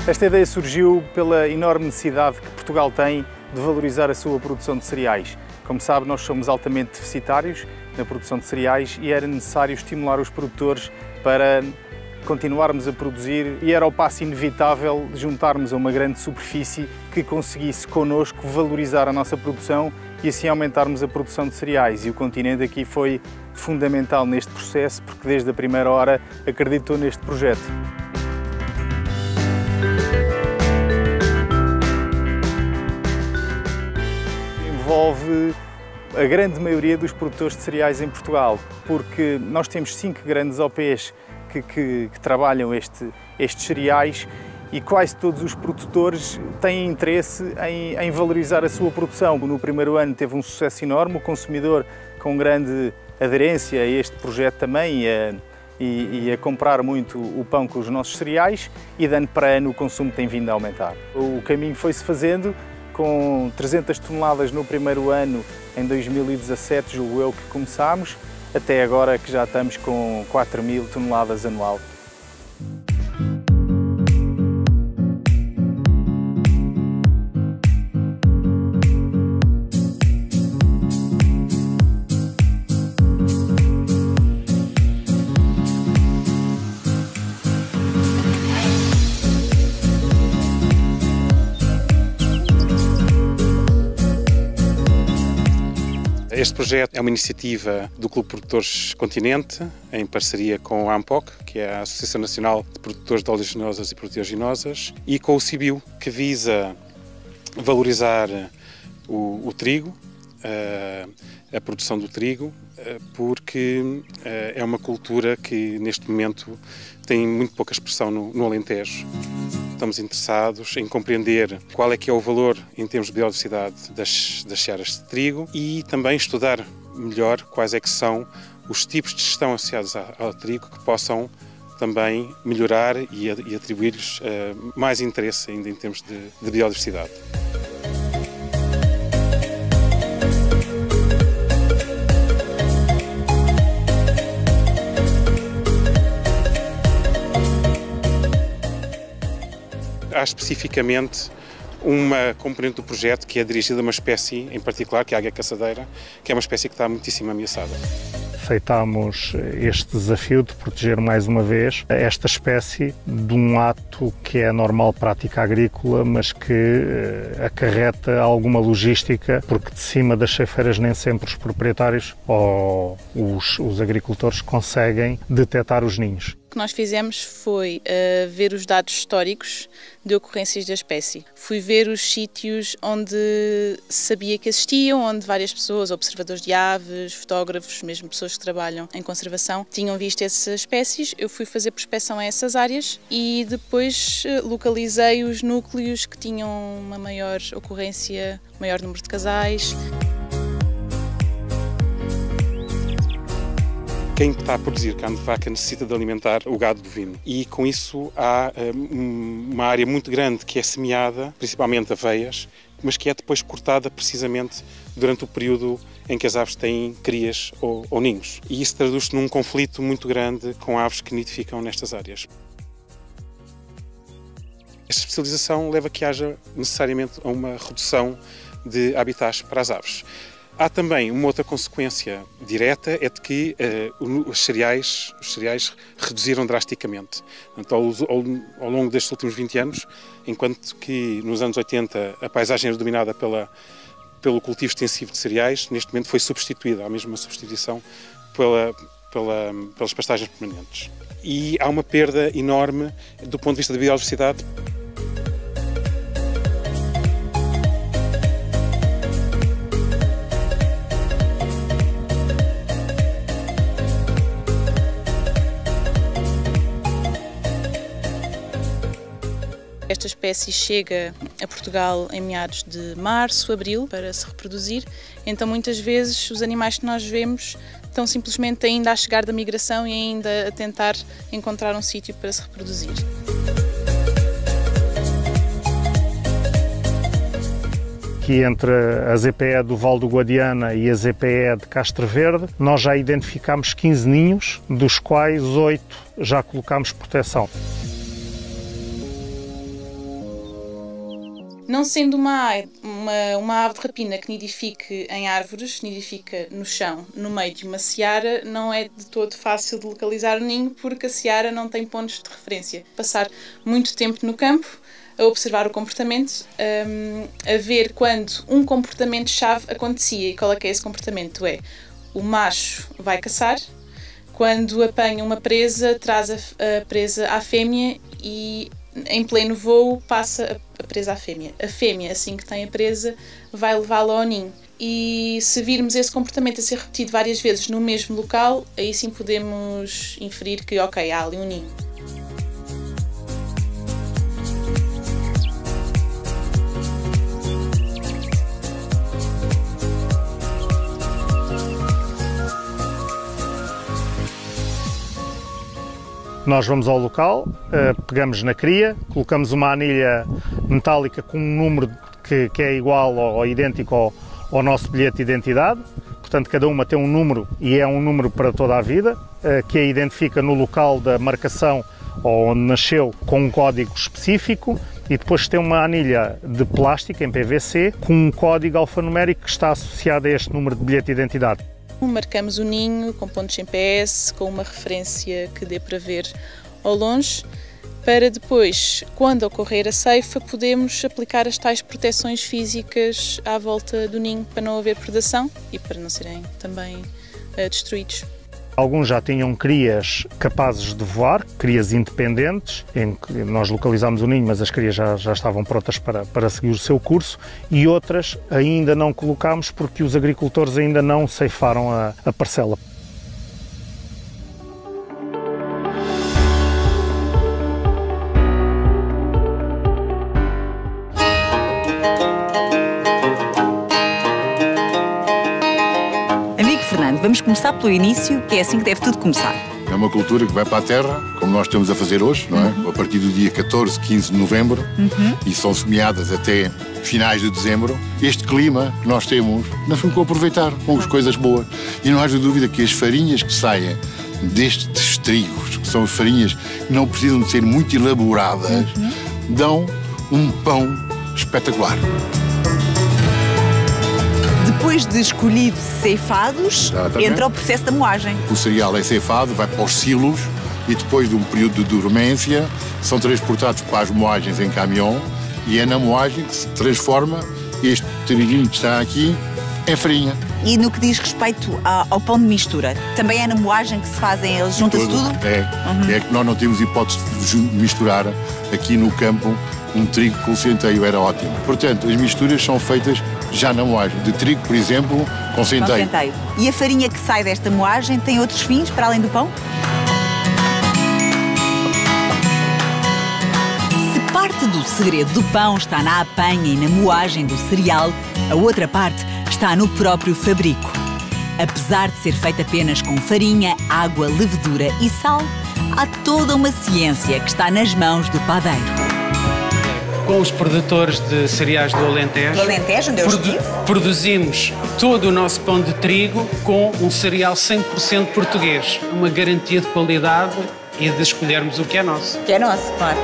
Esta ideia surgiu pela enorme necessidade que Portugal tem de valorizar a sua produção de cereais. Como sabe, nós somos altamente deficitários na produção de cereais e era necessário estimular os produtores para continuarmos a produzir, e era o passo inevitável de juntarmos a uma grande superfície que conseguisse connosco valorizar a nossa produção e assim aumentarmos a produção de cereais. E o continente aqui foi fundamental neste processo porque desde a primeira hora acreditou neste projeto. Envolve a grande maioria dos produtores de cereais em Portugal, porque nós temos 5 grandes OPs que trabalham estes cereais e quase todos os produtores têm interesse em valorizar a sua produção. No primeiro ano teve um sucesso enorme, o consumidor com grande aderência a este projeto também e a comprar muito o pão com os nossos cereais, e de ano para ano o consumo tem vindo a aumentar. O caminho foi-se fazendo com 300 toneladas no primeiro ano, em 2017, julgo eu que começámos, até agora que já estamos com 4.000 toneladas anual. Este projeto é uma iniciativa do Clube de Produtores Continente, em parceria com a ANPOC, que é a Associação Nacional de Produtores de Oleaginosas e Proteaginosas, e com o CIBIO, que visa valorizar o trigo, a produção do trigo, porque é uma cultura que neste momento tem muito pouca expressão no Alentejo. Estamos interessados em compreender qual é que é o valor em termos de biodiversidade das searas de trigo e também estudar melhor quais é que são os tipos de gestão associados ao trigo que possam também melhorar e atribuir-lhes mais interesse ainda em termos de biodiversidade. Há especificamente uma componente do projeto que é dirigida a uma espécie em particular, que é a águia caçadeira, que é uma espécie que está muitíssimo ameaçada. Aceitámos este desafio de proteger mais uma vez esta espécie de um ato que é a normal prática agrícola, mas que acarreta alguma logística, porque de cima das ceifeiras nem sempre os proprietários ou os agricultores conseguem detectar os ninhos. O que nós fizemos foi ver os dados históricos de ocorrências da espécie. Fui ver os sítios onde sabia que existiam, onde várias pessoas, observadores de aves, fotógrafos, mesmo pessoas que trabalham em conservação, tinham visto essas espécies. Eu fui fazer prospeção a essas áreas e depois localizei os núcleos que tinham uma maior ocorrência, maior número de casais. Quem está a produzir carne de vaca necessita de alimentar o gado bovino e com isso há uma área muito grande que é semeada, principalmente aveias, mas que é depois cortada precisamente durante o período em que as aves têm crias ou ninhos. E isso traduz-se num conflito muito grande com aves que nidificam nestas áreas. Esta especialização leva a que haja necessariamente a uma redução de habitats para as aves. Há também uma outra consequência direta, é de que os cereais reduziram drasticamente. Então, ao longo destes últimos 20 anos, enquanto que nos anos 80 a paisagem era dominada pelo cultivo extensivo de cereais, neste momento foi substituída, há mesmo uma substituição pelas pastagens permanentes. E há uma perda enorme do ponto de vista da biodiversidade. Esta espécie chega a Portugal em meados de março, abril, para se reproduzir. Então, muitas vezes, os animais que nós vemos estão simplesmente ainda a chegar da migração e ainda a tentar encontrar um sítio para se reproduzir. Aqui entre a ZPE do Val do Guadiana e a ZPE de Castro Verde, nós já identificámos 15 ninhos, dos quais 8 já colocámos proteção. Não sendo uma ave de rapina que nidifique em árvores, nidifica no chão, no meio de uma seara, não é de todo fácil de localizar o ninho, porque a seara não tem pontos de referência. Passar muito tempo no campo, a observar o comportamento, a ver quando um comportamento-chave acontecia. E qual é que é esse comportamento? O macho vai caçar, quando apanha uma presa, traz a presa à fêmea e em pleno voo passa a presa à fêmea. A fêmea, assim que tem a presa, vai levá-la ao ninho. E se virmos esse comportamento a ser repetido várias vezes no mesmo local, aí sim podemos inferir que, ok, há ali um ninho. Nós vamos ao local, pegamos na cria, colocamos uma anilha metálica com um número que é igual ou idêntico ao nosso bilhete de identidade. Portanto, cada uma tem um número e é um número para toda a vida, que a identifica no local da marcação ou onde nasceu com um código específico, e depois tem uma anilha de plástico em PVC com um código alfanumérico que está associado a este número de bilhete de identidade. Marcamos o ninho com pontos GPS, com uma referência que dê para ver ao longe, para depois, quando ocorrer a ceifa, podemos aplicar as tais proteções físicas à volta do ninho para não haver predação e para não serem também destruídos. Alguns já tinham crias capazes de voar, crias independentes, em que nós localizámos o ninho, mas as crias já estavam prontas para seguir o seu curso, e outras ainda não colocámos porque os agricultores ainda não ceifaram a parcela. Vamos começar pelo início, que é assim que deve tudo começar. É uma cultura que vai para a terra, como nós estamos a fazer hoje, não é? A partir do dia 14, 15 de novembro, e são semeadas até finais de dezembro. Este clima que nós temos, nós temos que aproveitar com as coisas boas. E não haja dúvida que as farinhas que saem destes trigos, que são farinhas que não precisam de ser muito elaboradas, dão um pão espetacular. Depois de escolhidos ceifados, entra o processo da moagem. O cereal é ceifado, vai para os silos e depois de um período de dormência são transportados para as moagens em caminhão e é na moagem que se transforma este triguinho que está aqui em farinha. E no que diz respeito ao pão de mistura, também é na moagem que se fazem, eles juntam-se tudo? É que nós não temos hipótese de misturar aqui no campo um trigo com centeio, era ótimo. Portanto, as misturas são feitas já na moagem, de trigo, por exemplo, com centeio. E a farinha que sai desta moagem tem outros fins para além do pão? Se parte do segredo do pão está na apanha e na moagem do cereal, a outra parte está no próprio fabrico. Apesar de ser feito apenas com farinha, água, levedura e sal, há toda uma ciência que está nas mãos do padeiro. Com os produtores de cereais do Alentejo, onde eu estive, produzimos todo o nosso pão de trigo com um cereal 100% português. Uma garantia de qualidade e de escolhermos o que é nosso. Que é nosso, claro.